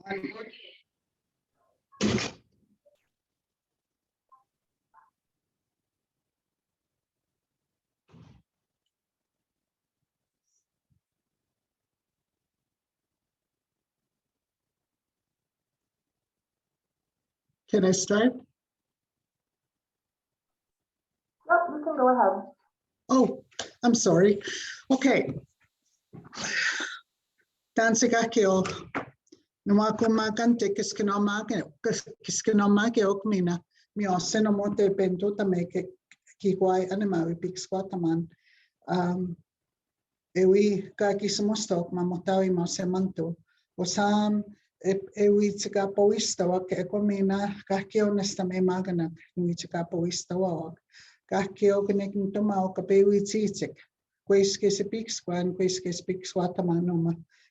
Can I start? Yep, you can go ahead. Oh, I'm sorry. Okay. Tansikakio. Namakumakante kiskinamake okmina. Mi osenomote pentuta meke kikwai animawi pikswataman. Ewi kakismostok mamotawi masemanto. Osam ewi tsikapoista wak ekomina kakio nestame maganak ni tsikapoista wak. Kakio connecting to Mao Kapewi Tsitik.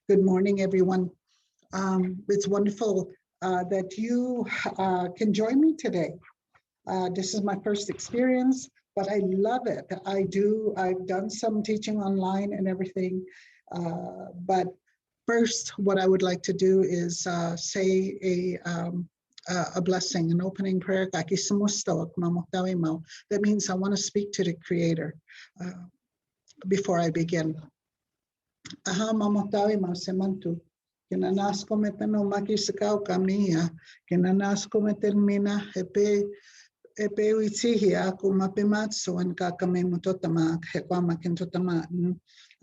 Good morning, everyone. It's wonderful that you can join me today. This is my first experience, but I love it. I've done some teaching online and everything. But first, what I would like to do is say a blessing, an opening prayer. That means I want to speak to the Creator before I begin. Aha mamotawi masemantu. Kinanas kometano makisakau kamiya. Kinanas kometen mina epe witihi aku mapimatsu and kakame mutotama hekwama kintotama.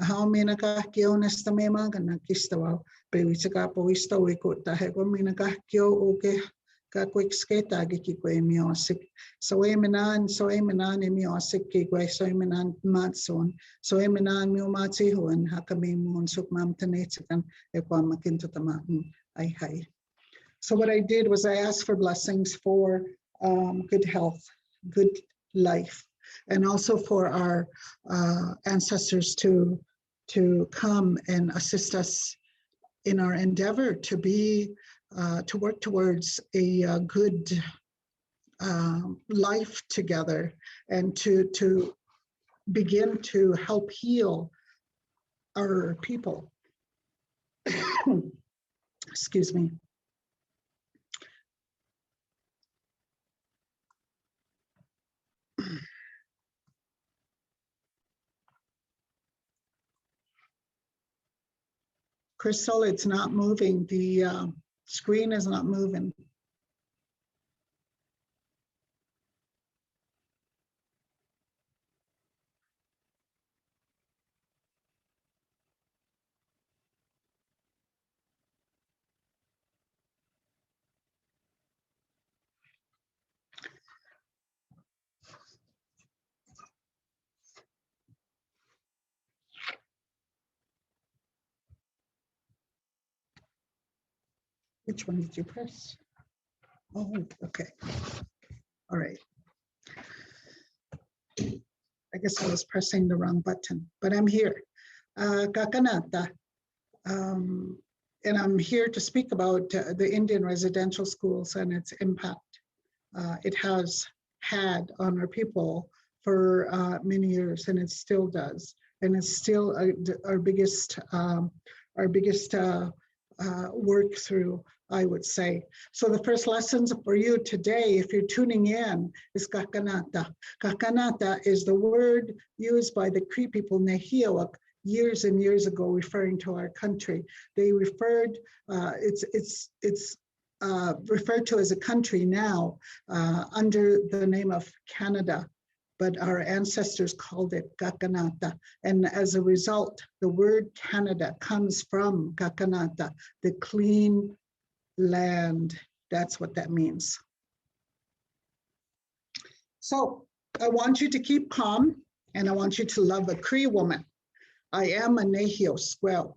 Aha mina kahkio nestame magana kistawa. Pe witikapo wisto wikuta heko mina kahkio uke. Kakwik sketa gikikwe miosik. So eminan miosik kikwe so eminan matsun. So eminan miomatihuan hakamimun sukmam tanetikan ekwa makintotamatin ay hay. So what I did was I asked for blessings for good health, good life, and also for our ancestors to come and assist us in our endeavor to be to work towards a good life together and to begin to help heal our people. Excuse me. Crystal, it's not moving. The screen is not moving. Which one did you press? Oh, okay. All right. I guess I was pressing the wrong button, but I'm here. Kakanata. And I'm here to speak about the Indian residential schools and its impact it has had on our people for many years, and it still does. And it's still our biggest work through, I would say. So the first lessons for you today, if you're tuning in, is Kakanata. Kakanata is the word used by the Cree people, Nehiawak, years and years ago, referring to our country. They referred, it's referred to as a country now under the name of Canada, but our ancestors called it Kakanata. And as a result, the word Canada comes from Kakanata, the clean land. That's what that means. So I want you to keep calm, and I want you to love a Cree woman. I am a Nehio Squel.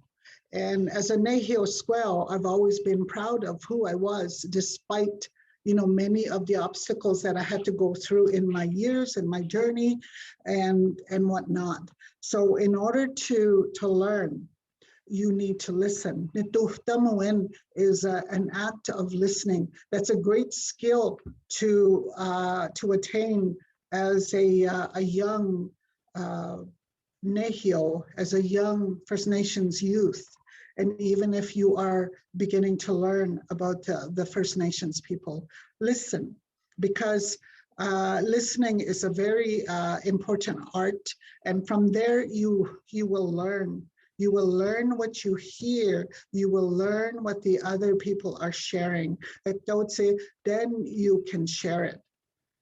And as a Nehio Squel, I've always been proud of who I was, despite many of the obstacles that I had to go through in my years and my journey and whatnot. So in order to learn, you need to listen. Nituhtamuin is an act of listening. That's a great skill to attain as a young Nehio, as a young First Nations youth. And even if you are beginning to learn about the First Nations people, listen, because listening is a very important art. And from there, you will learn. You will learn what you hear. You will learn what the other people are sharing. Then you can share it.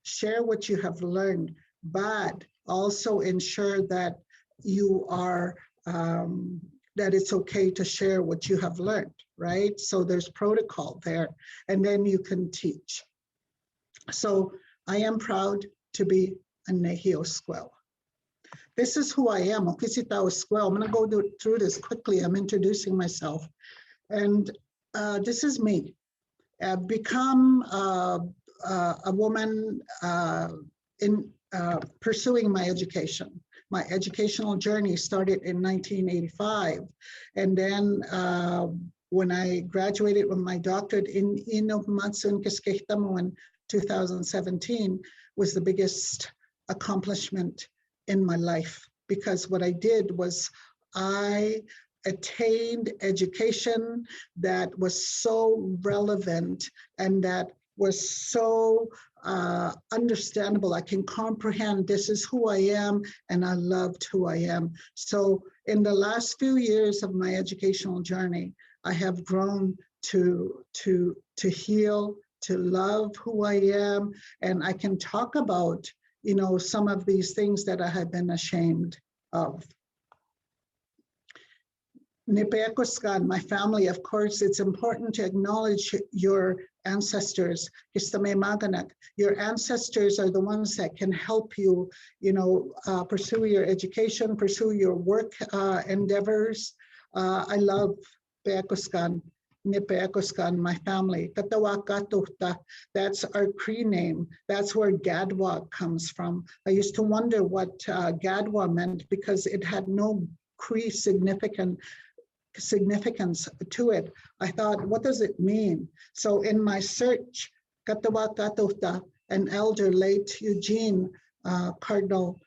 Share what you have learned, but also ensure that you are, that it's okay to share what you have learned, right? So there's protocol there, and then you can teach. So I am proud to be a Nehio Squel. This is who I am, Okisitao Squel. I'm gonna go through this quickly. I'm introducing myself. And this is me. I've become a woman in pursuing my education. My educational journey started in 1985. And then when I graduated with my doctorate in Inomatsun Kiskehtamu in 2017 was the biggest accomplishment in my life, because what I did was I attained education that was so relevant and that was so understandable. I can comprehend this is who I am, and I loved who I am. So in the last few years of my educational journey, I have grown to heal, to love who I am, and I can talk about, you know, some of these things that I have been ashamed of. Nipeakoskan, my family, of course, it's important to acknowledge your ancestors. Your ancestors are the ones that can help you, you know, pursue your education, pursue your work endeavors. I love Peakoskan, Nipeakoskan, my family. Katawakatuhta, that's our Cree name. That's where Gadwa comes from. I used to wonder what Gadwa meant because it had no Cree significance to it. I thought, what does it mean? So in my search, Katawakatuhta, an elder, late Eugene Cardinale,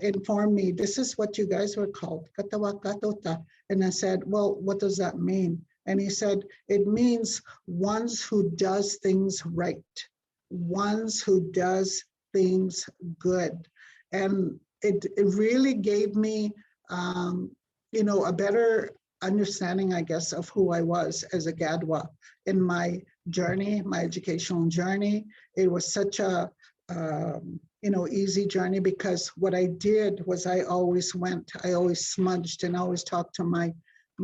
informed me, this is what you guys were called, Katawakatuhta. And I said, well, what does that mean? And he said, it means ones who does things right, ones who does things good. And it really gave me, you know, a better understanding, I guess, of who I was as a Gadwa in my journey, my educational journey. It was such a, you know, easy journey because what I did was I always smudged and always talked to my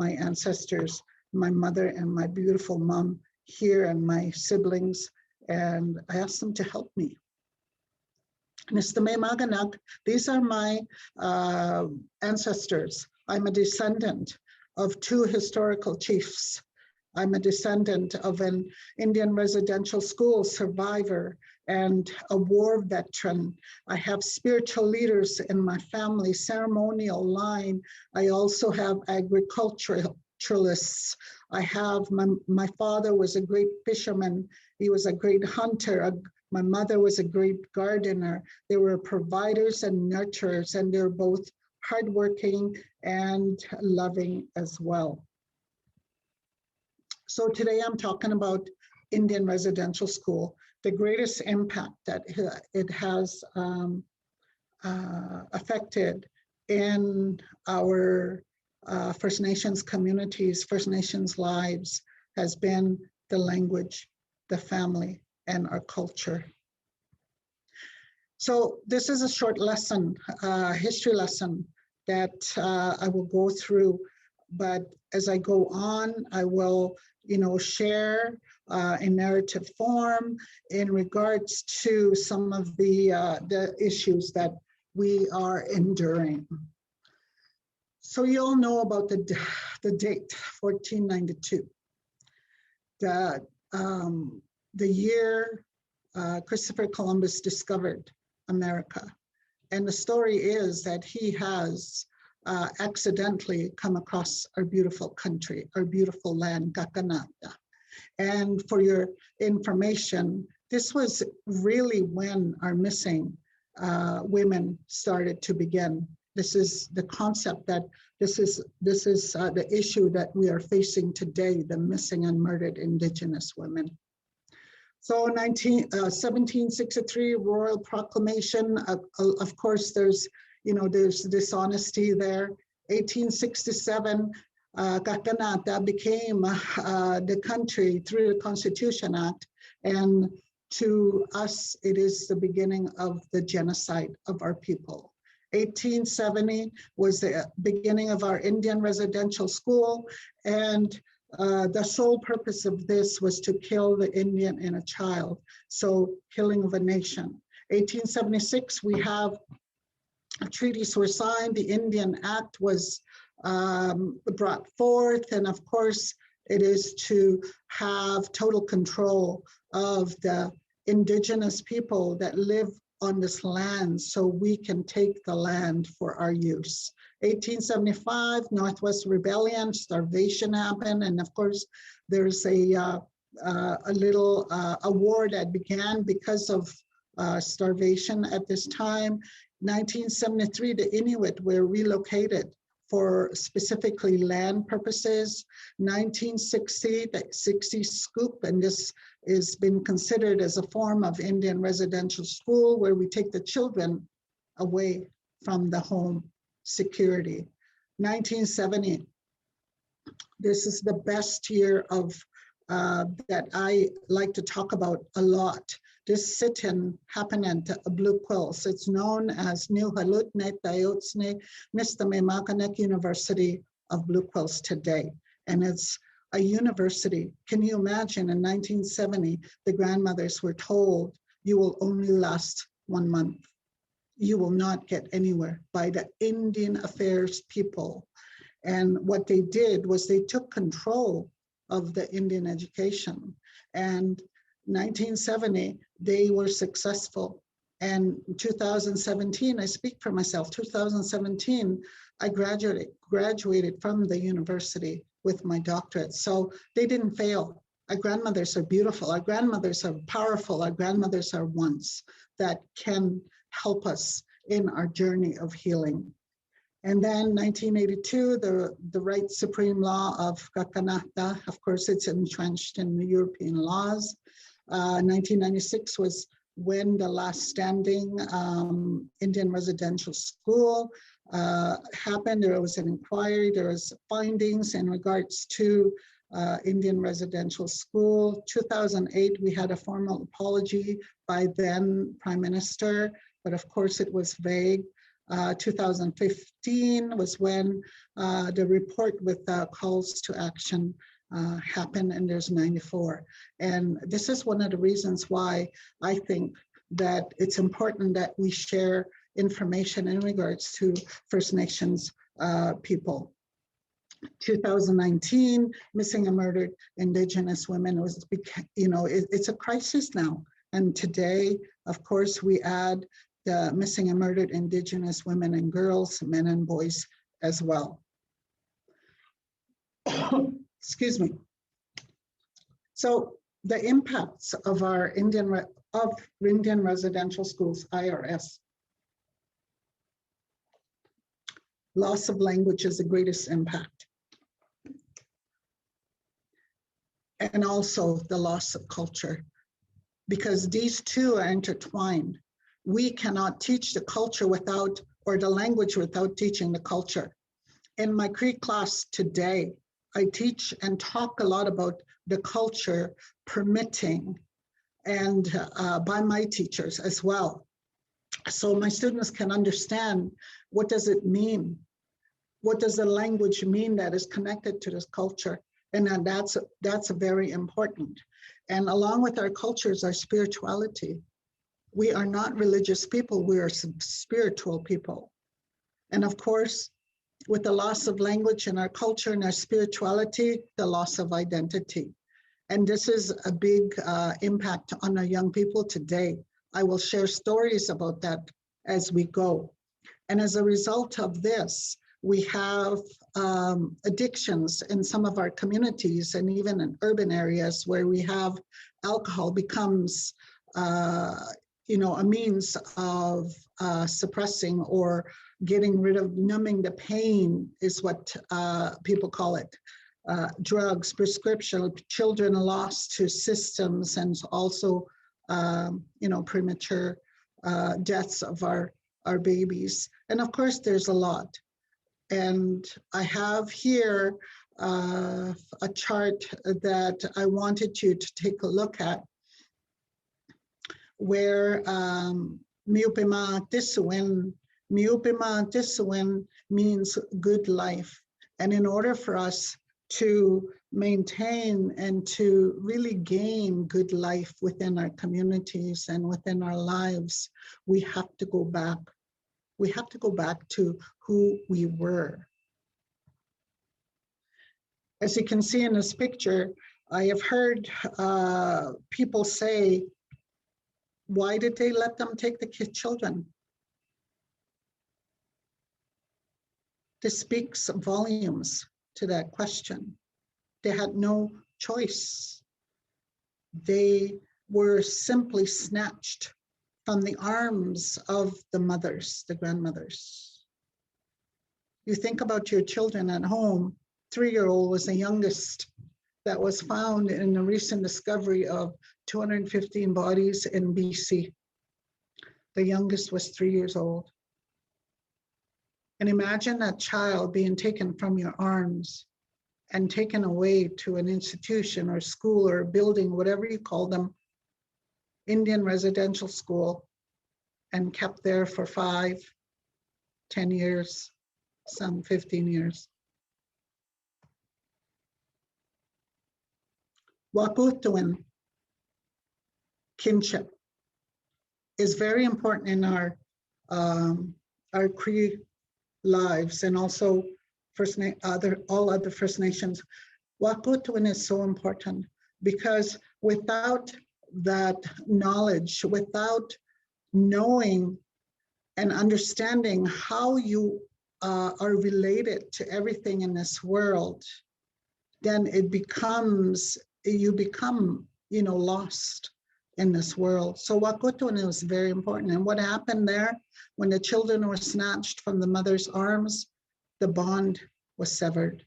ancestors, my mother and my beautiful mom here and my siblings, and I asked them to help me. These are my ancestors. I'm a descendant of 2 historical chiefs. I'm a descendant of an Indian residential school survivor and a war veteran. I have spiritual leaders in my family, ceremonial line. I also have agriculturalists. I have, my father was a great fisherman. He was a great hunter. My mother was a great gardener. They were providers and nurturers, and they're both hardworking and loving as well. So today I'm talking about Indian residential school, the greatest impact that it has affected in our First Nations communities, First Nations lives, has been the language, the family, and our culture. So this is a short lesson, history lesson that I will go through, but as I go on, I will, you know, share in narrative form in regards to some of the issues that we are enduring. So you all know about the date, 1492, the year Christopher Columbus discovered America. And the story is that he has accidentally come across our beautiful country, our beautiful land, Kakanata. And for your information, this was really when our missing women started to begin. This is the concept that this is the issue that we are facing today, the missing and murdered Indigenous women. So 1763 Royal Proclamation, of course, there's dishonesty there. 1867, Kakanata became the country through the Constitution Act, and to us, it is the beginning of the genocide of our people. 1870 was the beginning of our Indian residential school, and the sole purpose of this was to kill the Indian in a child, so killing of a nation. 1876, we have treaties were signed, the Indian Act was brought forth, and of course, it is to have total control of the Indigenous people that live on this land so we can take the land for our use. 1875, Northwest Rebellion, starvation happened, and of course, there's a little a war that began because of starvation at this time. 1973, the Inuit were relocated for specifically land purposes. 1960, the 60 scoop, and this has been considered as a form of Indian residential school where we take the children away from the home security. 1970, this is the best year of that I like to talk about a lot. This sit-in happened at Blue Quills. It's known as New Halutne Tayotsne Mistamemakanek University of Blue Quills today. And it's a university. Can you imagine in 1970, the grandmothers were told, you will only last 1 month. You will not get anywhere by the Indian Affairs people. And what they did was they took control of the Indian education. And 1970, they were successful. And 2017, I speak for myself, 2017, I graduated from the university with my doctorate. So they didn't fail. Our grandmothers are beautiful. Our grandmothers are powerful. Our grandmothers are ones that can help us in our journey of healing. And then 1982, the right supreme law of Kakanata, of course, it's entrenched in the European laws. 1996 was when the last standing Indian residential school happened. There was an inquiry, there was findings in regards to Indian residential school. 2008, we had a formal apology by then Prime Minister, but of course it was vague. 2015 was when the report with calls to action happened, and there's 94. And this is one of the reasons why I think that it's important that we share information in regards to First Nations people. 2019, missing and murdered Indigenous women was, it's a crisis now. And today, of course, we add the missing and murdered Indigenous women and girls, men and boys as well. Excuse me. So the impacts of our Indian residential schools, IRS. Loss of language is the greatest impact. And also the loss of culture, because these two are intertwined. We cannot teach the culture without, or the language without teaching the culture. In my Cree class today, I teach and talk a lot about the culture permitting, and by my teachers as well. So my students can understand, what does it mean? What does the language mean that is connected to this culture? And then that's very important. And along with our cultures, our spirituality. We are not religious people, we are spiritual people. And of course, with the loss of language in our culture and our spirituality, the loss of identity. And this is a big impact on our young people today. I will share stories about that as we go. And as a result of this, we have addictions in some of our communities and even in urban areas where we have alcohol becomes a means of suppressing or getting rid of, numbing the pain is what people call it. Drugs, prescription, children lost to systems, and also, premature deaths of our babies. And of course, there's a lot. And I have here a chart that I wanted you to take a look at, where miupima tisuin means good life. And in order for us to maintain and to really gain good life within our communities and within our lives, we have to go back. We have to go back to who we were. As you can see in this picture, I have heard people say, why did they let them take the children? This speaks volumes to that question. They had no choice. They were simply snatched from the arms of the mothers, the grandmothers. You think about your children at home. 3-year-old was the youngest that was found in a recent discovery of 215 bodies in BC. The youngest was 3 years old. And imagine that child being taken from your arms and taken away to an institution or school or a building, whatever you call them, Indian residential school, and kept there for 5, 10 years, some 15 years. Wakutuin, kinship, is very important in our Cree lives, and also all other First Nations. Wakutuin is so important because without that knowledge, without knowing and understanding how you are related to everything in this world, then you become lost in this world. So Wakutuin is very important. And what happened there, when the children were snatched from the mother's arms, the bond was severed.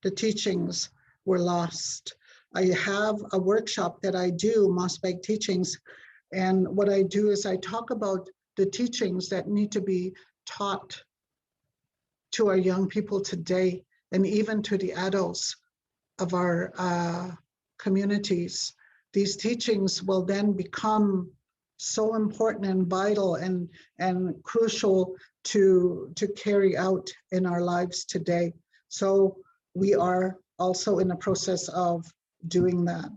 The teachings were lost. I have a workshop that I do, Mossbag Teachings, and what I do is I talk about the teachings that need to be taught to our young people today, and even to the adults of our communities. These teachings will then become so important and vital and crucial to carry out in our lives today. So we are also in the process of doing that.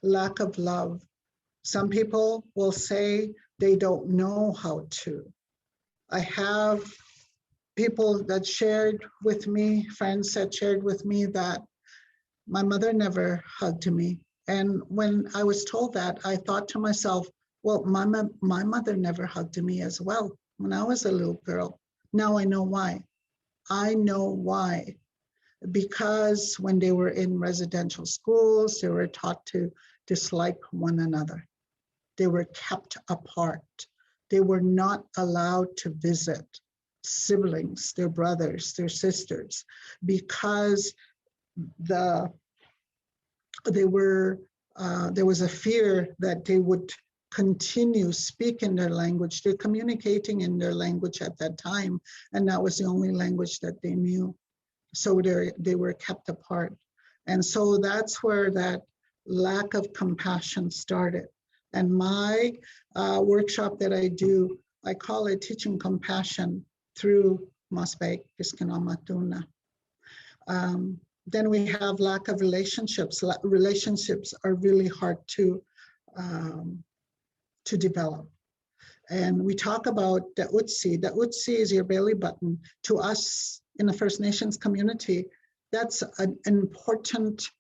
Lack of love. Some people will say they don't know how to. I have people that shared with me, friends that shared with me that my mother never hugged me. And when I was told that, I thought to myself, well, my mother never hugged me as well when I was a little girl. Now I know why. I know why. Because when they were in residential schools, they were taught to dislike one another. They were kept apart. They were not allowed to visit siblings, their brothers, their sisters, because there was a fear that they would continue speaking their language. They're communicating in their language at that time, and that was the only language that they knew. So they were kept apart. And so that's where that lack of compassion started. And my workshop that I do, I call it Teaching Compassion through Mossbag Kiskinamatuna. Then we have lack of relationships. Relationships are really hard to develop. And we talk about the Utsi. The Utsi is your belly button. To us in the First Nations community, that's an important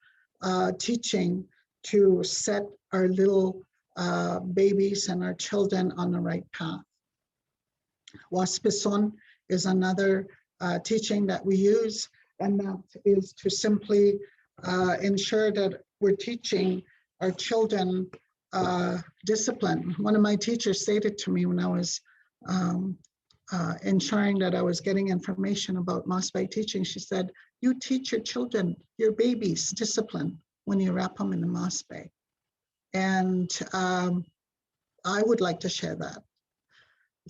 teaching to set our little babies and our children on the right path. Waspison is another teaching that we use, and that is to simply ensure that we're teaching our children discipline. One of my teachers stated to me when I was ensuring that I was getting information about Masbai teaching, she said, you teach your children, your babies, discipline when you wrap them in the Masbai. And I would like to share that.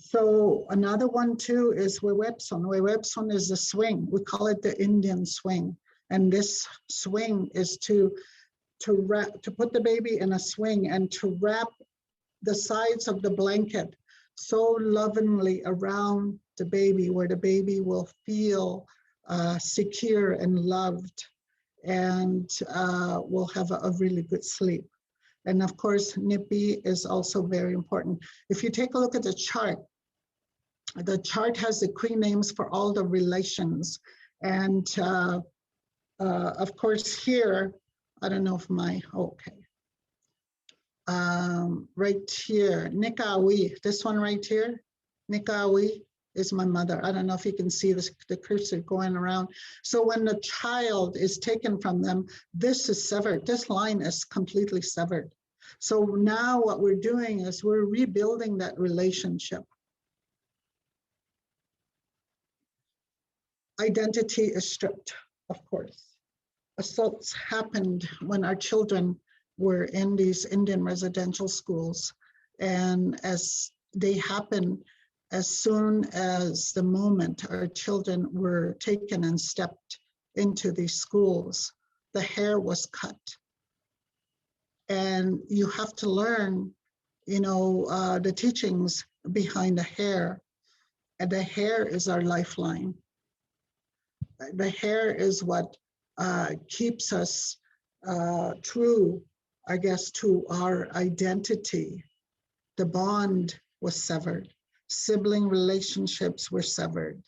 So another one too is Wewebson. Wewebson is the swing. We call it the Indian swing. And this swing is to put the baby in a swing and to wrap the sides of the blanket so lovingly around the baby, where the baby will feel secure and loved, and will have a really good sleep. And of course, Nipi is also very important. If you take a look at the chart has the Cree names for all the relations. And of course here, I don't know if okay. Right here, Nikawi, this one right here, Nikawi is my mother. I don't know if you can see this, the cursor going around. So when the child is taken from them, this is severed. This line is completely severed. So now what we're doing is we're rebuilding that relationship. Identity is stripped, of course. Assaults happened when our children were in these Indian residential schools. And as they happen, as soon as the moment our children were taken and stepped into these schools, the hair was cut. And you have to learn, the teachings behind the hair. And the hair is our lifeline. The hair is what keeps us true, I guess, to our identity. The bond was severed. Sibling relationships were severed.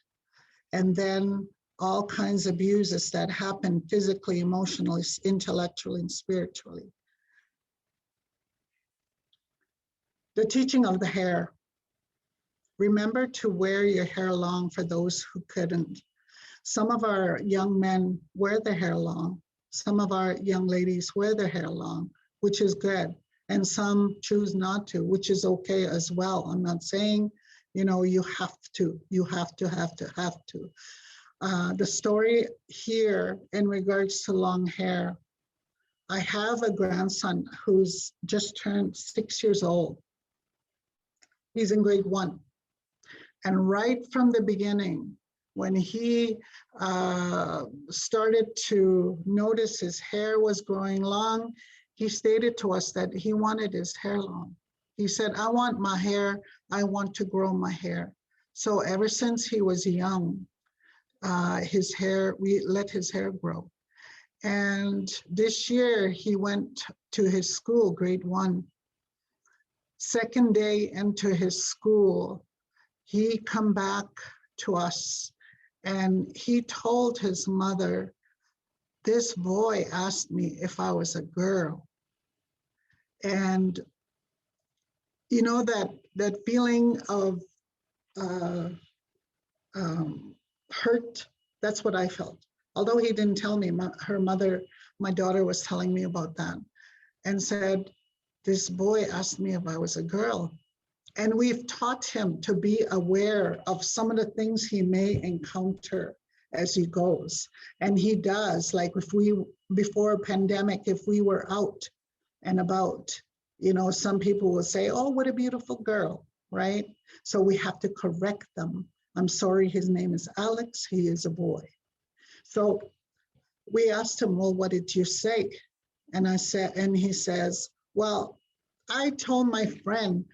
And then all kinds of abuses that happen physically, emotionally, intellectually, and spiritually. The teaching of the hair. Remember to wear your hair long for those who couldn't. Some of our young men wear their hair long. Some of our young ladies wear their hair long, which is good. And some choose not to, which is okay as well. I'm not saying, you have to. The story here in regards to long hair, I have a grandson who's just turned 6 years old. He's in grade 1. And right from the beginning, when he started to notice his hair was growing long, he stated to us that he wanted his hair long. He said, I want my hair, I want to grow my hair. So ever since he was young, we let his hair grow. And this year he went to his school, grade 1. Second day into his school, he come back to us and he told his mother, this boy asked me if I was a girl. And that feeling of hurt, that's what I felt. Although he didn't tell me, my daughter was telling me about that and said, this boy asked me if I was a girl. And we've taught him to be aware of some of the things he may encounter as he goes. And he does, like before a pandemic, if we were out and about, some people will say, oh, what a beautiful girl, right? So we have to correct them. I'm sorry, his name is Alex, he is a boy. So we asked him, well, what did you say? And he says, well, I told my friend,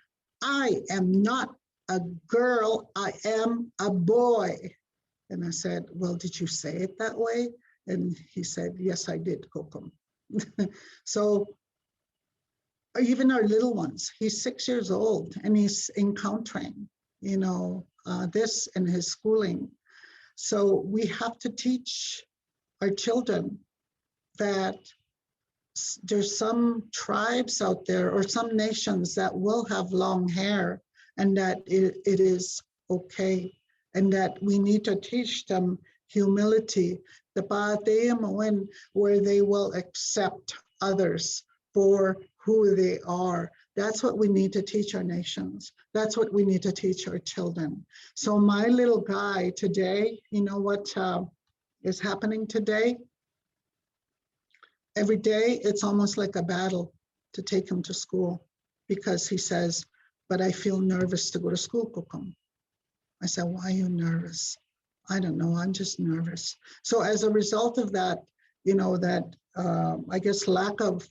I am not a girl, I am a boy. And I said, well, did you say it that way? And he said, yes, I did, Kokum. So even our little ones, he's 6 years old and he's encountering, this in his schooling. So we have to teach our children that there's some tribes out there or some nations that will have long hair and that it is okay, and that we need to teach them humility, the where they will accept others for who they are, That's what we need to teach our nations. That's what we need to teach our children. So my little guy today, you know what is happening today? Every day, it's almost like a battle to take him to school because he says, but I feel nervous to go to school, Kukum. I said, why are you nervous? I don't know, I'm just nervous. So as a result of that, you know, that I guess lack of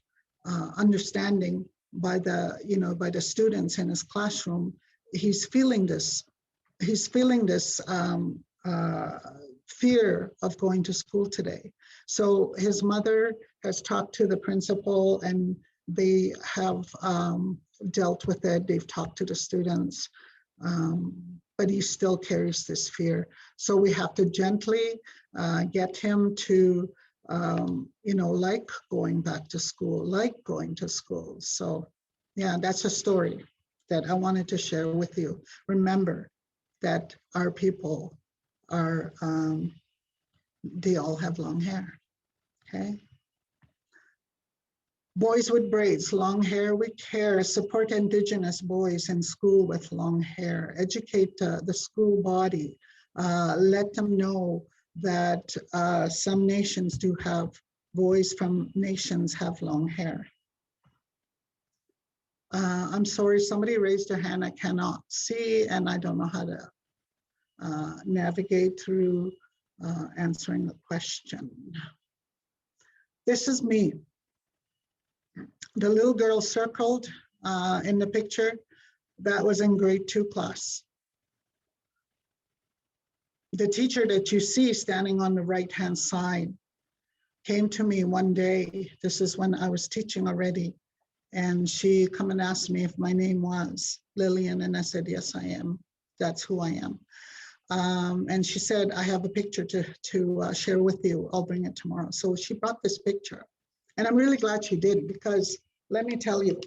understanding by the, you know, by the students in his classroom, he's feeling this fear of going to school today. So his mother has talked to the principal and they have dealt with it. They've talked to the students, but he still carries this fear. So we have to gently get him to, you know, like going back to school, like going to school. So yeah, that's a story that I wanted to share with you. Remember that our people are, they all have long hair, okay? Boys with braids, long hair with care, support Indigenous boys in school with long hair, educate the school body, let them know that some nations do have, boys from nations have long hair. I'm sorry, somebody raised their hand, I cannot see, and I don't know how to navigate through answering the question. This is me. The little girl circled in the picture, that was in grade 2 class. The teacher that you see standing on the right-hand side came to me one day, this is when I was teaching already, and she come and asked me if my name was Lillian, and I said, yes, I am. That's who I am. And she said, I have a picture to share with you. I'll bring it tomorrow. So she brought this picture. And I'm really glad she did, because let me tell you,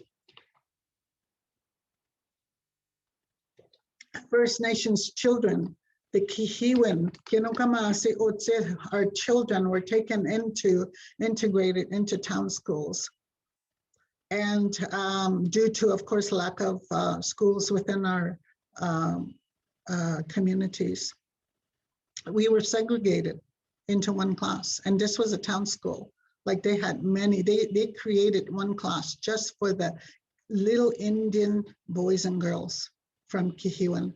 First Nations children, the Kihiwin, Kinukamasi Otse, our children were integrated into town schools. And due to, of course, lack of schools within our communities, we were segregated into one class. And this was a town school. Like they had many, they created one class just for the little Indian boys and girls from Kihiwan.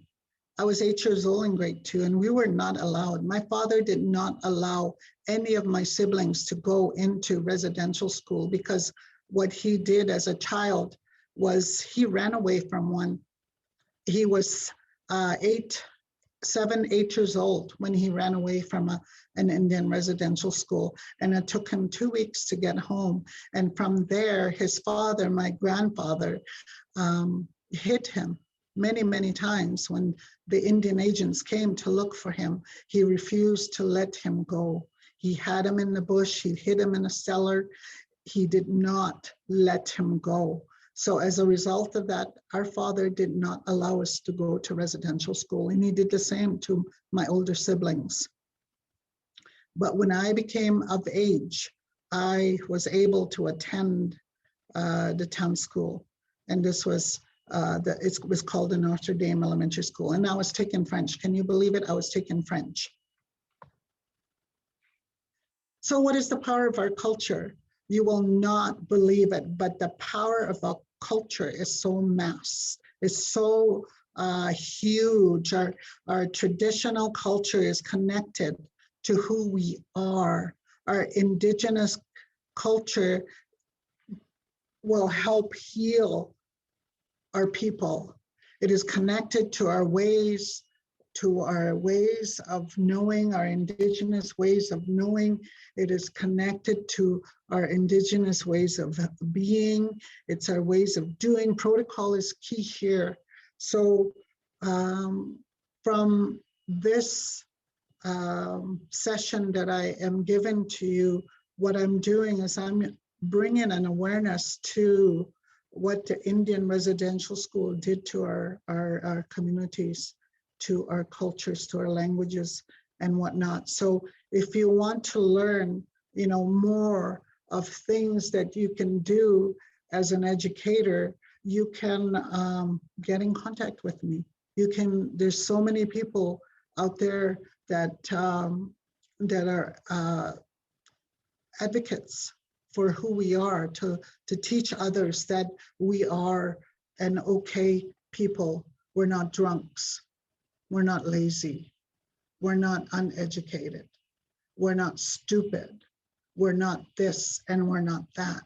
I was 8 years old in grade 2, and we were not allowed. My father did not allow any of my siblings to go into residential school, because what he did as a child was he ran away from one. He was 7, 8 years old when he ran away from an Indian residential school. And it took him 2 weeks to get home. And from there, his father, my grandfather, hit him many, many times. When the Indian agents came to look for him, he refused to let him go. He had him in the bush, he hid him in a cellar. He did not let him go. So as a result of that, our father did not allow us to go to residential school, and he did the same to my older siblings. But when I became of age, I was able to attend the town school, and this was it was called the Notre Dame Elementary School, and I was taking French. Can you believe it? I was taking French. So what is the power of our culture? You will not believe it, but the power of our culture is so mass, it's so huge. Our traditional culture is connected to who we are. Our Indigenous culture will help heal our people. It is connected to our ways of knowing, our Indigenous ways of knowing. It is connected to our Indigenous ways of being. It's our ways of doing. Protocol is key here. So from this session that I am given to you, what I'm doing is I'm bringing an awareness to what the Indian residential school did to our communities, to our cultures, to our languages and whatnot. So if you want to learn, more of things that you can do as an educator, you can get in contact with me. There's so many people out there that are advocates for who we are, to teach others that we are an okay people. We're not drunks. We're not lazy. We're not uneducated. We're not stupid. We're not this and we're not that.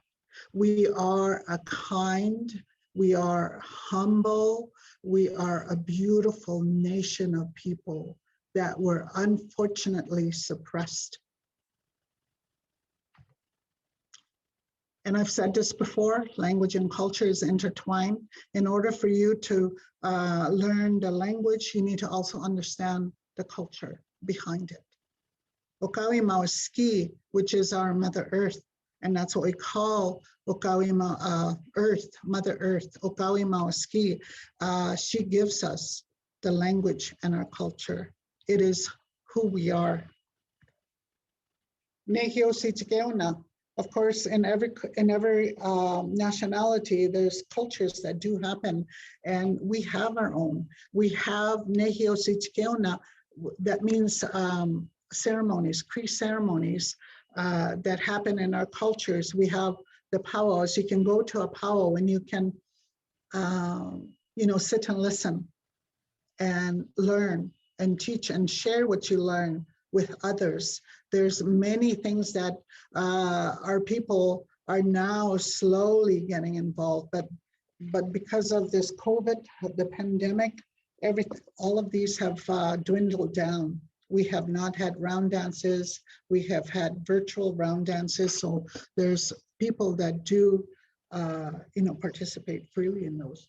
We are a kind, we are humble, we are a beautiful nation of people that were unfortunately suppressed. And I've said this before, language and culture is intertwined. In order for you to learn the language, you need to also understand the culture behind it. Okawima ski, which is our Mother Earth, and that's what we call Okawima Earth, Mother Earth, Okawima ski. She gives us the language and our culture. It is who we are. Nehio Sitikeona. Of course, in every nationality, there's cultures that do happen, and we have our own. We have Nehio Sitikeona, that means ceremonies, Cree ceremonies that happen in our cultures. We have the powwows. You can go to a powwow and you can, sit and listen and learn and teach and share what you learn with others. There's many things that our people are now slowly getting involved, but because of this COVID, the pandemic, all of these have dwindled down. We have not had round dances. We have had virtual round dances. So there's people that do, participate freely in those.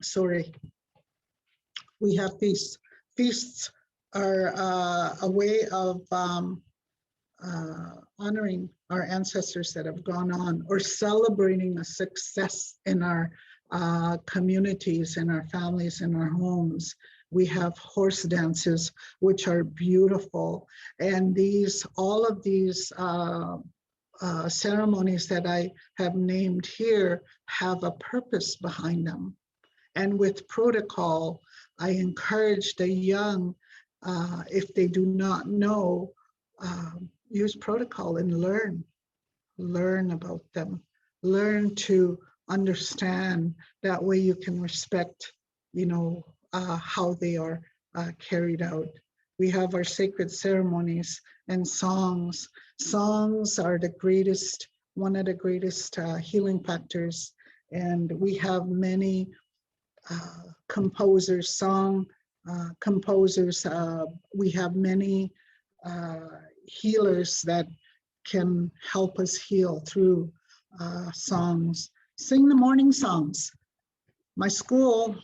Sorry. We have feasts. Feasts are a way of honoring our ancestors that have gone on, or celebrating a success in our communities, in our families, in our homes. We have horse dances, which are beautiful. And all of these ceremonies that I have named here have a purpose behind them. And with protocol, I encourage the young, if they do not know, use protocol and learn about them, learn to understand. That way you can respect, how they are carried out. We have our sacred ceremonies and songs. Songs are one of the greatest healing factors. And we have many composers, song composers. We have many healers that can help us heal through songs. Sing the morning songs. My school,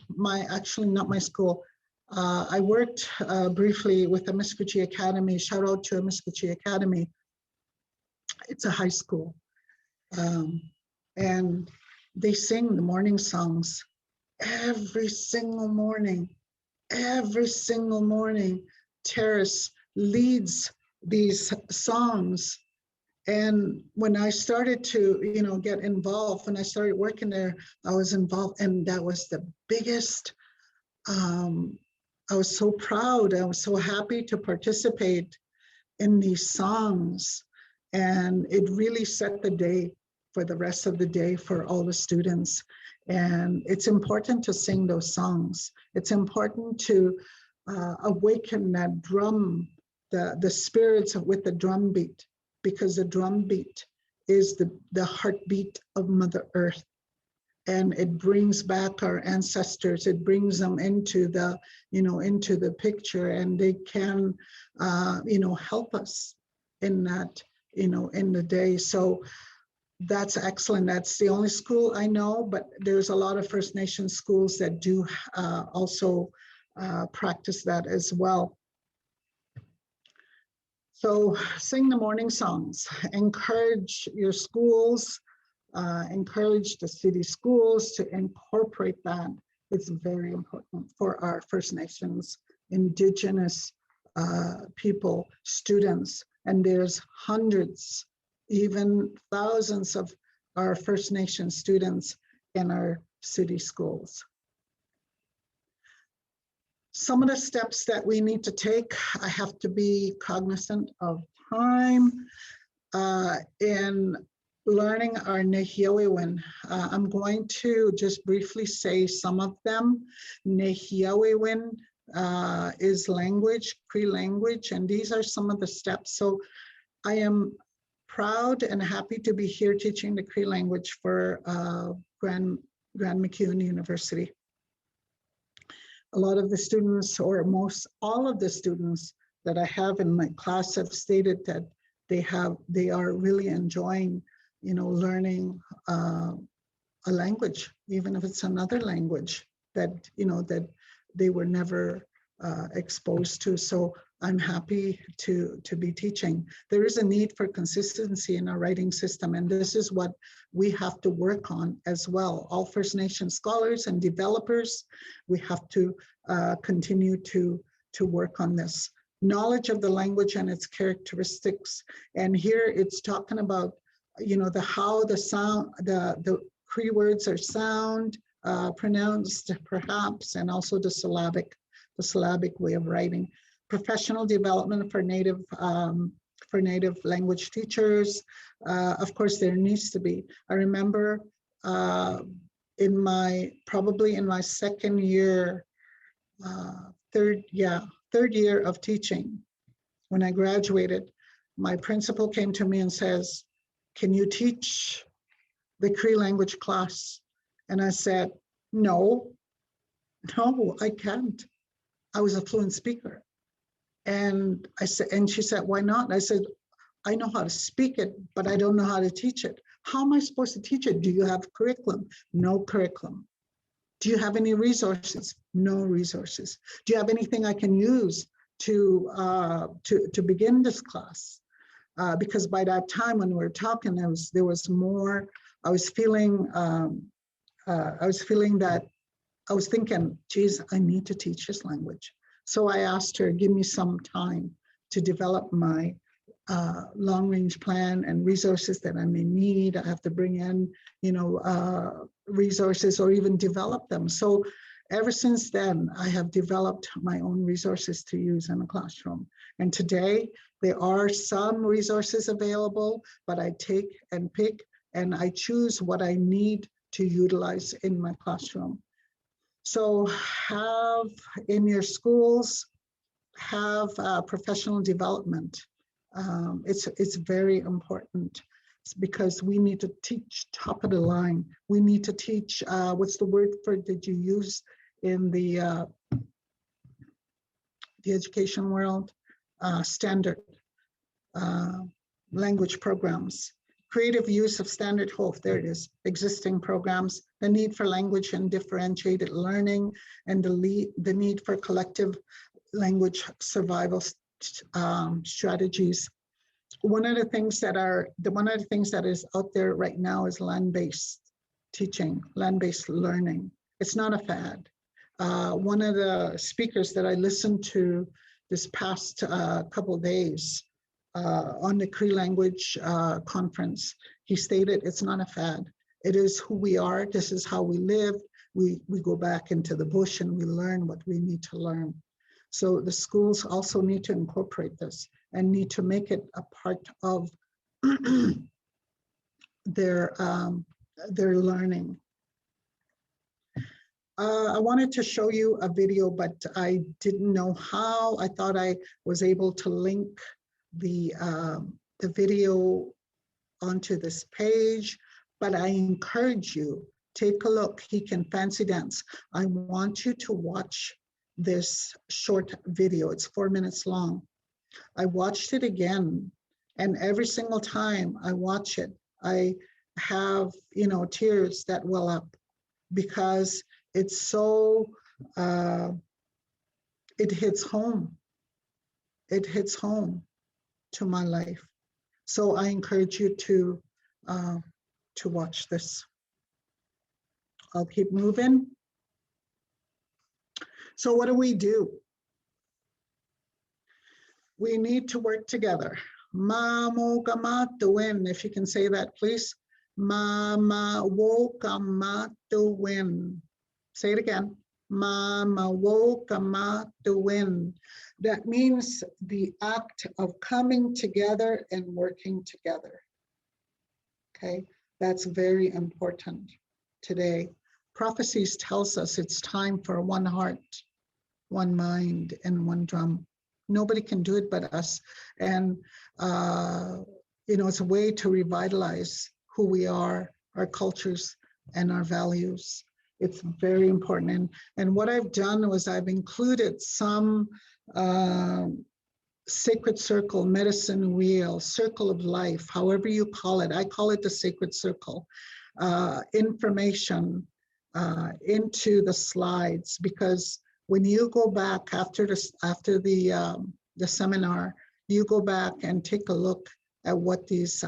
actually not my school, I worked briefly with Amiskouche Academy. Shout out to Amiskouche Academy. It's a high school. And they sing the morning songs every single morning. Every single morning, Terrace leads these songs. And when I started to, get involved, when I started working there, I was involved, and that was the biggest, I was so proud. I was so happy to participate in these songs. And it really set the day for the rest of the day for all the students. And it's important to sing those songs. It's important to awaken that drum, the spirits with the drum beat, because the drum beat is the heartbeat of Mother Earth. And it brings back our ancestors. It brings them into the, into the picture, and they can, help us in that, in the day. So that's excellent. That's the only school I know, but there's a lot of First Nation schools that do also practice that as well. So sing the morning songs, encourage your schools, encourage the city schools to incorporate that. It's very important for our First Nations, Indigenous people, students, and there's hundreds, even thousands of our First Nation students in our city schools. Some of the steps that we need to take, I have to be cognizant of time in learning our Nehiyawewen. I'm going to just briefly say some of them. Nehiyawewen is language, Cree language, and these are some of the steps. So I am proud and happy to be here teaching the Cree language for Grand MacEwan University. A lot of the students, or most all of the students that I have in my class have stated that they are really enjoying, learning a language, even if it's another language that, that they were never exposed to. So I'm happy to be teaching. There is a need for consistency in our writing system, and this is what we have to work on as well. All First Nation scholars and developers, we have to continue to work on this. Knowledge of the language and its characteristics. And here it's talking about, how the sound, the Cree words are sound, pronounced perhaps, and also the syllabic way of writing. Professional development for native language teachers. Of course, there needs to be. I remember probably in my second year, third year of teaching, when I graduated, my principal came to me and says, "Can you teach the Cree language class?" And I said, no, I can't. I was a fluent speaker. And she said, "Why not?" And I said, "I know how to speak it, but I don't know how to teach it. How am I supposed to teach it? Do you have curriculum?" No curriculum. "Do you have any resources?" No resources. "Do you have anything I can use to begin this class?" Because by that time when we were talking, there was more. I was feeling that I was thinking, geez, I need to teach this language. So I asked her, give me some time to develop my long-range plan and resources that I may need. I have to bring in, resources or even develop them. So ever since then, I have developed my own resources to use in the classroom. And today, there are some resources available, but I take and pick and I choose what I need to utilize in my classroom. So have in your schools, have professional development. It's very important. It's because we need to teach top of the line. We need to teach, what's the word for did you use in the education world? Standard language programs. Creative use of standard, there it is, existing programs, the need for language and differentiated learning, and the need for collective language survival strategies. One of the things that is out there right now is land-based teaching, land-based learning. It's not a fad. One of the speakers that I listened to this past couple of days on the Cree language conference, he stated it's not a fad. It is who we are. This is how we live. We go back into the bush and we learn what we need to learn. So the schools also need to incorporate this and need to make it a part of their learning. I wanted to show you a video, but I didn't know how. I thought I was able to link the video onto this page, but I encourage you, take a look. He can fancy dance. I want you to watch this short video. It's 4 minutes long. I watched it again, and every single time I watch it, I have, tears that well up because it's so, it hits home. It hits home to my life. So I encourage you to watch this. I'll keep moving. So what do? We need to work together. Mamo gamatuin, if you can say that, please. Mama wokamatuwin. Say it again. Mama wokamatuwin. That means the act of coming together and working together. Okay, that's very important today. Prophecies tells us it's time for one heart, one mind, and one drum. Nobody can do it but us. And, it's a way to revitalize who we are, our cultures, and our values. It's very important. And what I've done was I've included some sacred circle, medicine wheel, circle of life, however you call it. I call it the sacred circle. Information into the slides, because when you go back after the seminar, you go back and take a look at what these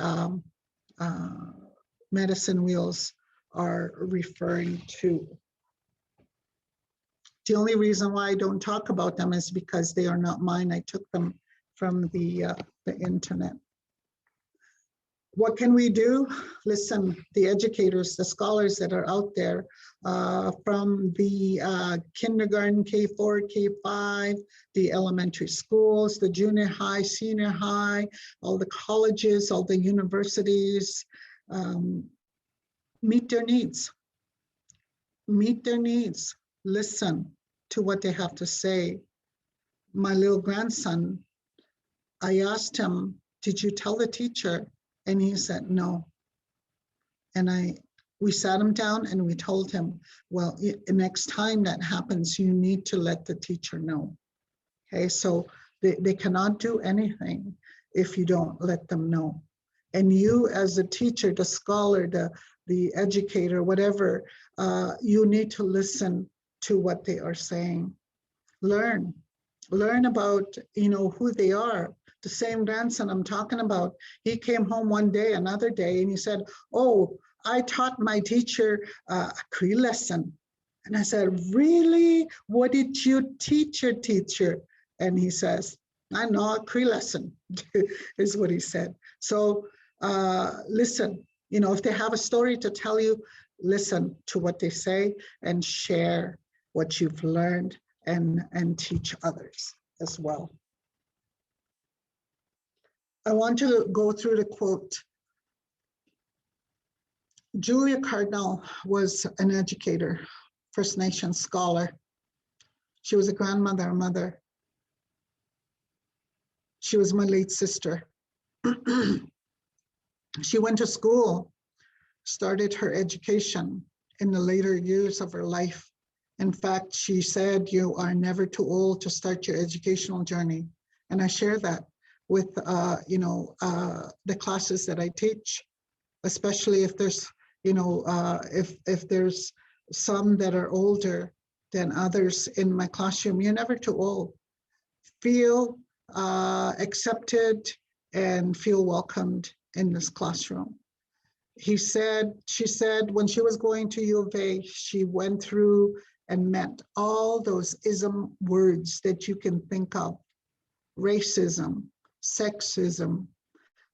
medicine wheels are referring to. The only reason why I don't talk about them is because they are not mine. I took them from the internet. What can we do? Listen, the educators, the scholars that are out there, from the kindergarten, K4, K5, the elementary schools, the junior high, senior high, all the colleges, all the universities, meet their needs. Meet their needs. Listen to what they have to say. My little grandson, I asked him, did you tell the teacher? And he said, no. And we sat him down and we told him, well, next time that happens, you need to let the teacher know. Okay, so they cannot do anything if you don't let them know. And you as a teacher, the scholar, the educator, whatever, you need to listen to what they are saying. Learn about, who they are. The same grandson I'm talking about, he came home one day, another day, and he said, oh, I taught my teacher a Cree lesson. And I said, really? What did you teach your teacher? And he says, I know a Cree lesson, is what he said. So listen, if they have a story to tell you, listen to what they say and share what you've learned and teach others as well. I want to go through the quote. Julia Cardinale was an educator, First Nations scholar. She was a grandmother, a mother. She was my late sister. She went to school, started her education in the later years of her life. In fact, she said, you are never too old to start your educational journey. And I share that with the classes that I teach, especially if there's if there's some that are older than others in my classroom. You're never too old. Feel accepted and feel welcomed in this classroom. She said when she was going to U of A, she went through and met all those ism words that you can think of: racism, sexism.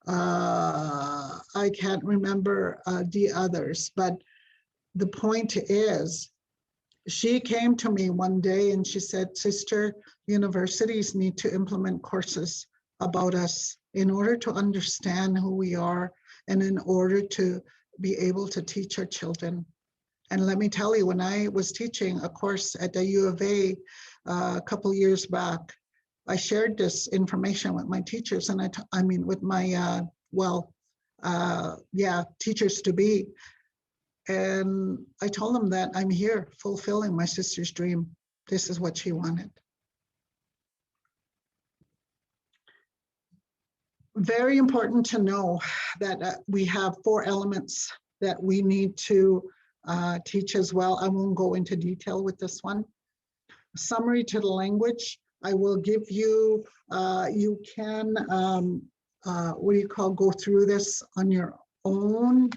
I can't remember the others, but the point is, she came to me one day and she said, sister, universities need to implement courses about us in order to understand who we are and in order to be able to teach our children. And let me tell you, when I was teaching a course at the U of A a couple years back, I shared this information with my teachers and with my, teachers to be. And I told them that I'm here fulfilling my sister's dream. This is what she wanted. Very important to know that we have 4 elements that we need to teach as well. I won't go into detail with this one. Summary to the language. I will give you, you can, go through this on your own.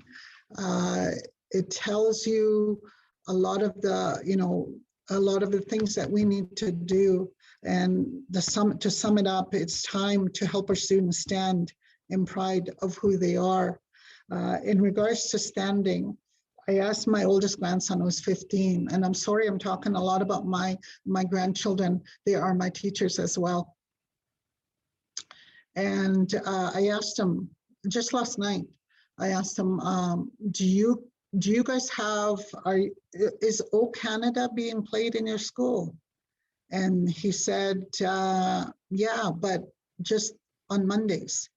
It tells you a lot of the things that we need to do. And to sum it up, it's time to help our students stand in pride of who they are. In regards to standing, I asked my oldest grandson, who's 15, and I'm sorry I'm talking a lot about my grandchildren. They are my teachers as well. And I asked him just last night, I asked him, do you guys have, is O Canada being played in your school? And he said, yeah, but just on Mondays.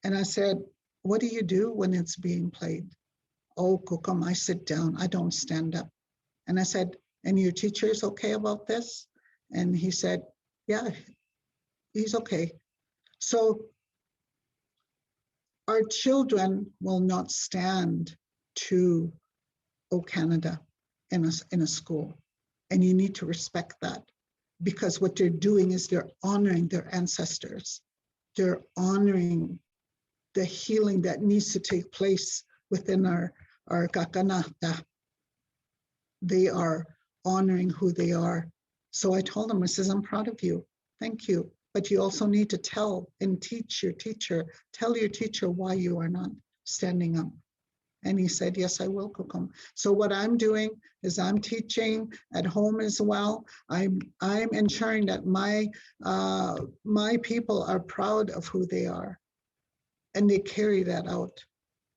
And I said, what do you do when it's being played? Oh, Kukum, I sit down, I don't stand up. And I said, and your teacher is okay about this? And he said, yeah, he's okay. So our children will not stand to O Canada in a school. And you need to respect that, because what they're doing is they're honoring their ancestors. They're honoring the healing that needs to take place within our Kakanata. They are honoring who they are. So I told him, I says, I'm proud of you. Thank you. But you also need to tell and teach your teacher, tell your teacher why you are not standing up. And he said, yes, I will, Kukum. So what I'm doing is I'm teaching at home as well. I'm ensuring that my people are proud of who they are, and they carry that out.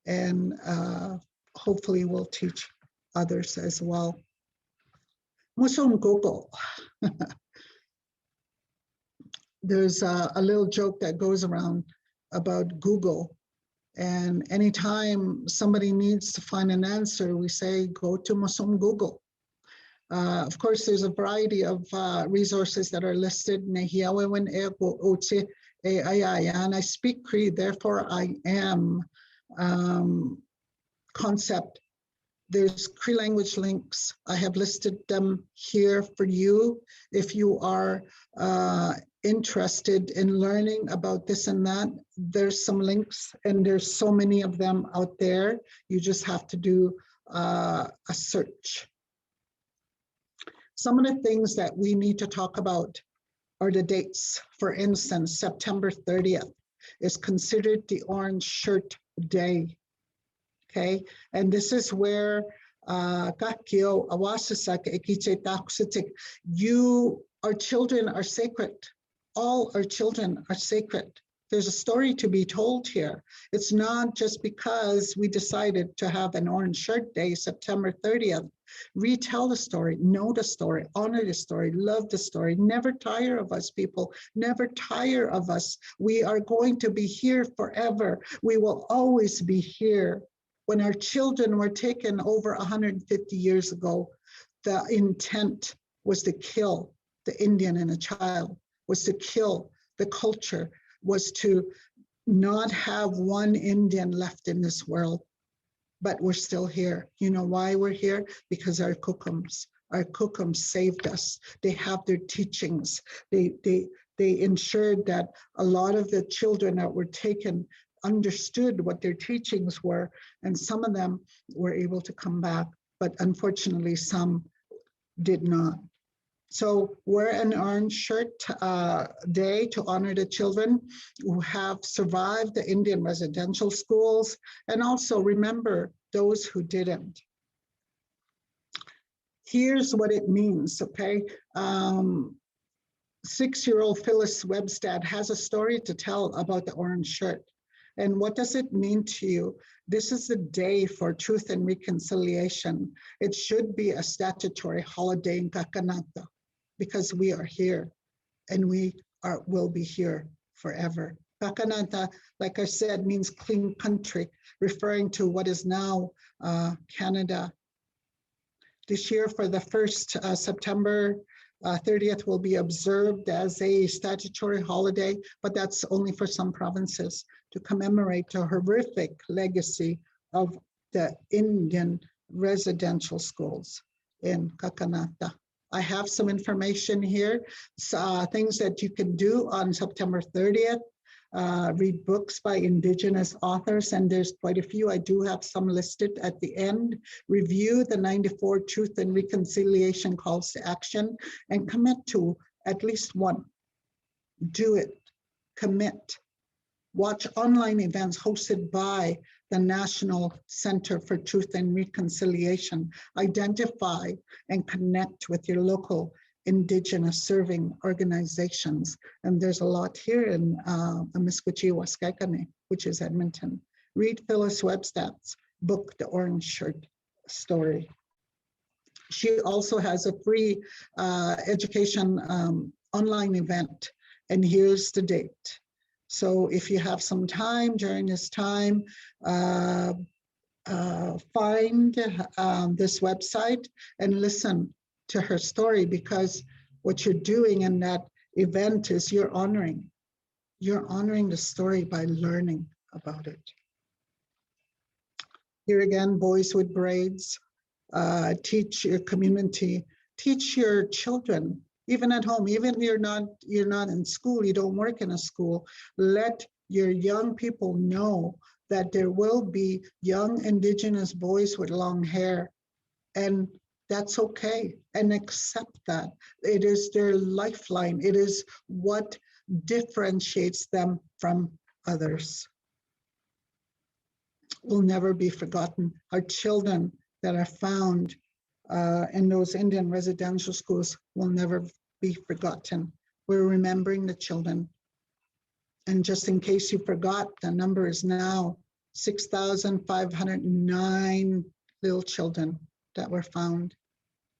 And hopefully we'll teach others as well. Musum Google. There's a little joke that goes around about Google. And anytime somebody needs to find an answer, we say, go to Musum Google. Of course, there's a variety of resources that are listed. And I speak Cree, therefore I am concept. There's Cree language links. I have listed them here for you. If you are interested in learning about this and that, there's some links, and there's so many of them out there. You just have to do a search. Some of the things that we need to talk about are the dates. For instance, September 30th is considered the Orange Shirt Day. Okay, and this is where our children are sacred. All our children are sacred. There's a story to be told here. It's not just because we decided to have an Orange Shirt Day, September 30th. Retell the story, know the story, honor the story, love the story. Never tire of us, people. Never tire of us. We are going to be here forever. We will always be here. When our children were taken over 150 years ago, the intent was to kill the Indian and a child, was to kill the culture, was to not have one Indian left in this world. But we're still here. You know why we're here? Because our Kukums saved us. They have their teachings. They ensured that a lot of the children that were taken understood what their teachings were, and some of them were able to come back, but unfortunately some did not. So wear an Orange Shirt Day to honor the children who have survived the Indian residential schools, and also remember those who didn't. Here's what it means, okay? 6-year-old Phyllis Webstad has a story to tell about the Orange Shirt. And what does it mean to you? This is the day for truth and reconciliation. It should be a statutory holiday in Kakanata, because we are here and we will be here forever. Kakanata, like I said, means clean country, referring to what is now Canada. This year, for the first September 30th will be observed as a statutory holiday, but that's only for some provinces, to commemorate the horrific legacy of the Indian residential schools in Kakanata. I have some information here, things that you can do on September 30th. Read books by Indigenous authors, and there's quite a few. I do have some listed at the end. Review the 94 Truth and Reconciliation Calls to Action and commit to at least one. Do it. Commit. Watch online events hosted by the National Center for Truth and Reconciliation. Identify and connect with your local Indigenous serving organizations. And there's a lot here in Amiskwaciy-Waskaykane, which is Edmonton. Read Phyllis Webstad's book, The Orange Shirt Story. She also has a free education online event, and here's the date. So if you have some time during this time, find this website and listen to her story, because what you're doing in that event is you're honoring the story by learning about it. Here again, Boys with Braids. Teach your community, teach your children, even at home, even you're not in school, you don't work in a school, let your young people know that there will be young Indigenous boys with long hair, and that's okay, and accept that. It is their lifeline. It is what differentiates them from others. Will never be forgotten. Our children that are found in those Indian residential schools will never be forgotten. We're remembering the children. And just in case you forgot, the number is now 6,509 little children that were found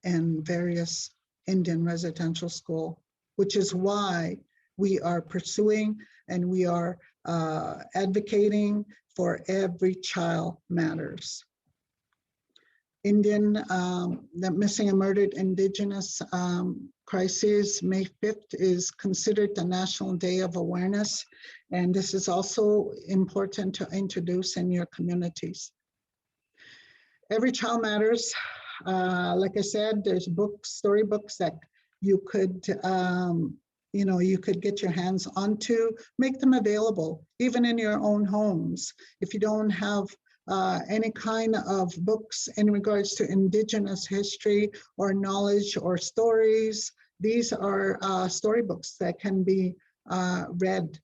in various Indian residential school, which is why we are pursuing and we are advocating for Every Child Matters. The Missing and Murdered Indigenous Crisis, May 5th, is considered the National Day of Awareness. And this is also important to introduce in your communities. Every Child Matters. Like I said, there's books, storybooks that you could, you could get your hands onto, make them available, even in your own homes. If you don't have any kind of books in regards to Indigenous history or knowledge or stories, these are storybooks that can be read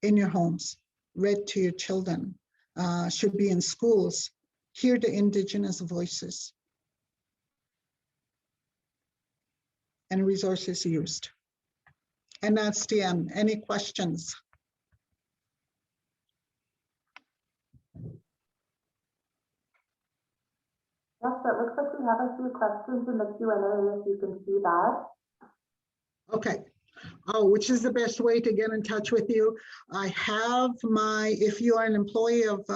in your homes, read to your children, should be in schools. Hear the Indigenous voices and resources used. And that's the end. Any questions? Yes, it looks like we have a few questions in the Q&A, if you can see that. Okay. Oh, which is the best way to get in touch with you? I have my, if you are an employee of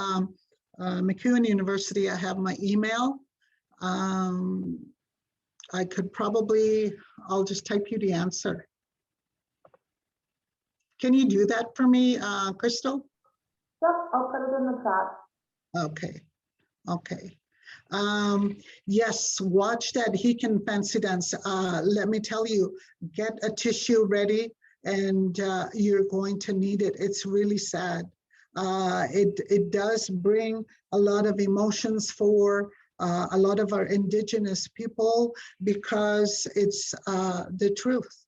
MacEwan University, I have my email. I could probably, I'll just type you the answer. Can you do that for me, Crystal? Yep, I'll put it in the chat. Okay, okay. Yes, watch that Hikin fancy dance. Let me tell you, get a tissue ready, and you're going to need it. It's really sad. It does bring a lot of emotions for a lot of our Indigenous people, because it's the truth.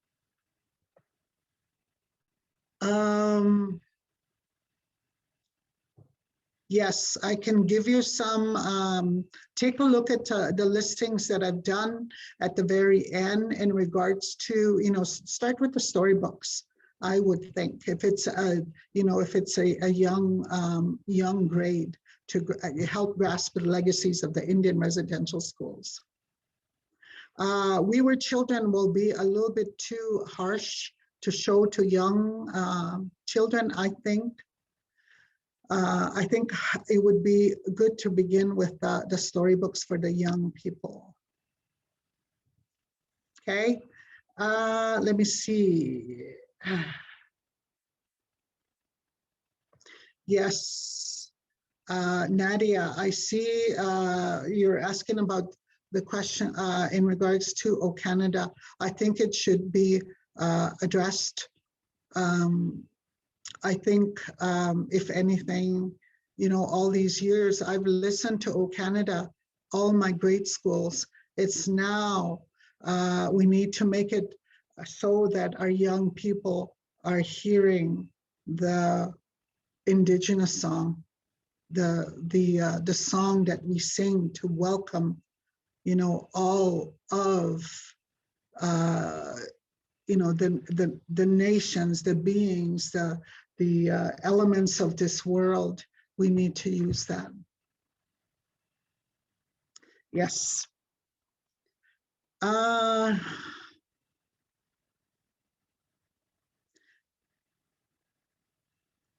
Yes, I can give you some, take a look at the listings that I've done at the very end in regards to, start with the storybooks. I would think if it's a, if it's a young grade to help grasp the legacies of the Indian residential schools. We Were Children will be a little bit too harsh to show to young children, I think. I think it would be good to begin with the storybooks for the young people. Okay, let me see. Yes, Nadia, I see you're asking about the question in regards to O Canada. I think it should be addressed. I think, if anything, all these years I've listened to O Canada, all my grade schools. It's now, we need to make it so that our young people are hearing the Indigenous song, the song that we sing to welcome, you know, all of you know, the nations, the beings, the elements of this world. We need to use that. Yes.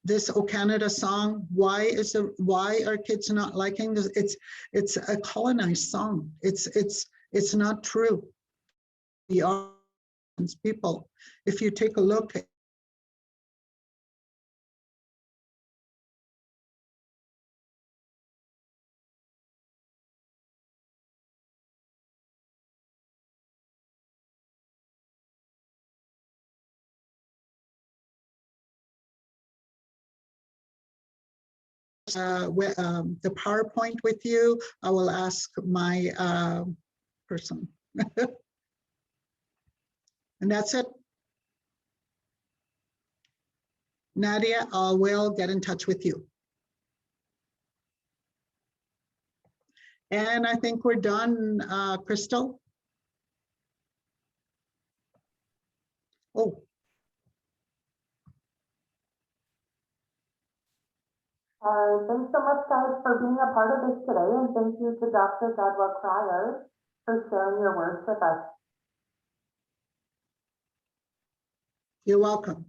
This O Canada song, why are kids not liking this? It's a colonized song. It's not true. The people, if you take a look at the PowerPoint with you, I will ask my person. And that's it. Nadia, I will get in touch with you. And I think we're done, Crystal. Oh. Thanks so much, guys, for being a part of this today, and thank you to Dr. Gadwa-Crier for sharing your words with us. You're welcome.